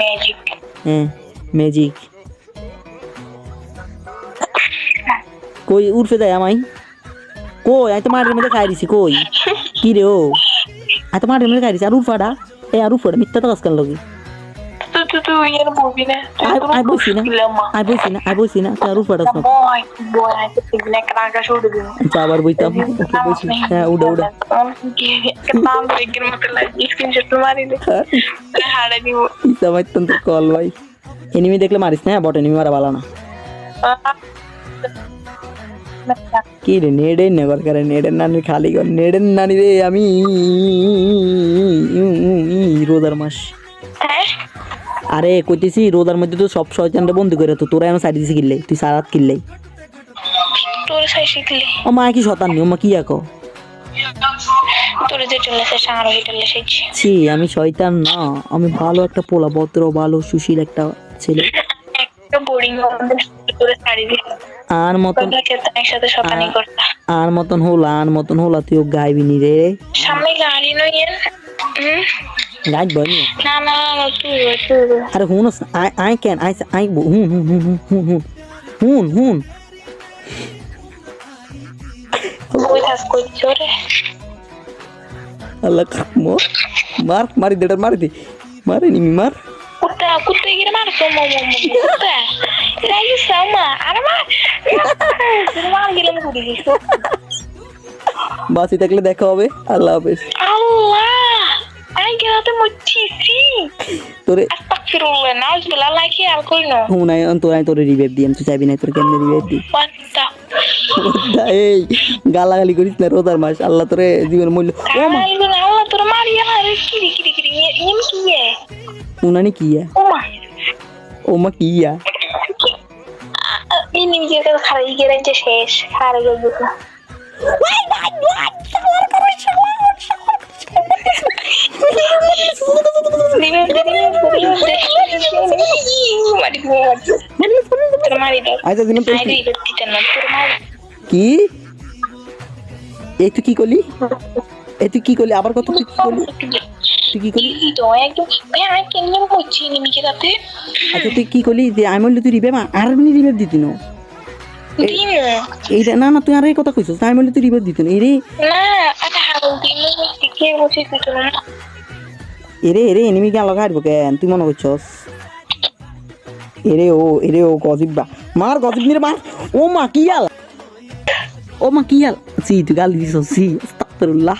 magic হ্যাঁ magic কই উঠে যায় আমায় কই আমি তো মাঠের মধ্যে খাই দিছি কই কি রে ও আমি তো মাঠের মধ্যে খাই দিছি আর উঠফাটা আর উঠফাটা মিথ্যা তো কাজ কান লগে তুই এর বলবি না আই বলছি না তুই আর উঠফাটাস না বয় না কাকা শুরু দিবি আচ্ছা আবার বইতাম ওকে বলছি হ্যাঁ উড়া নাম ব্রেকের মতো লাগে স্ক্রিনশট মারিলে হাড়া দিব ইসামাই তন্ত কল ভাই এনিমি দেখলে মারিস না বট এনিমি মারা ভালো না কি রে নেড়ে নেবার করে নেড়ের নানি খালি কর নেড়ের নানি রে আমি রোজার মাস আরে কইতেছি রোজার মধ্যে তো সব শয়তানটা বন্ধ করে তো তোরা এখন সাইড দিছি কিনলে তুই সারাত কিনলে তোর সাই শিখলি ও মা কি শতান নি ও মা কি আকো তোর যে চলেছে সারা হিটালে শিখছি ছি আমি শয়তান না আমি ভালো একটা পোলা ভদ্র ভালো সুশীল একটা ছেলে একটা বোরিং তোর শাড়ি দি আর মতন একসাথে শতানি করতা আর মতন হলা তুই গাইবি নি রে সামনে গাড়ি নই গাইব বনি না না তুই আরে হুনস আই ক্যান আই হুন বই থাস কই চোরে আল্লাহ মো মারি দে মারে নি মার কুত্তা গিয়ে মার তো কুত্তা রাই সামা আরে মার মার গেলে মুড়ি দিছো বাসি থাকলে দেখা হবে আল্লাহ হাফেজ আল্লাহ আই গেলাতে মুচ্ছিছি তোরে আস্তাগফিরুল্লাহ নাউজুবিল্লাহ লাইকি আর কই না হুনাই তোরে রিভাইভ দিম তুই চাইবি না তোর কেমনে রিভাইভ দি পাত্তা এই গালাগালি করিস না রোজার মাস আল্লাহ তোরে জীবন মূল্য ও মা আল্লাহ তোর মারিয়া রে কিরি ইনি কি উনানি কিয়া ও মা কিয়া ini juga kali kira aja ses hari gitu why কি এই তুই কি করলি আবার কত তুই কি করলি আচ্ছা তুই কি করলি যে আমি বললি তুই রিভাইভ আর নি রিভাইভ দিতি না এইটা না তুই আর এই কথা কইছস আমি বললি তুই রিভাইভ দিতি না এরে এরে এনিমি কে লাগা হারবো কেন তুই মনে করছস এরে ও গজিবা মার গজিব নিরে মার ও মা কি আল সি তুই গাল দিছস সি আস্তাগফিরুল্লাহ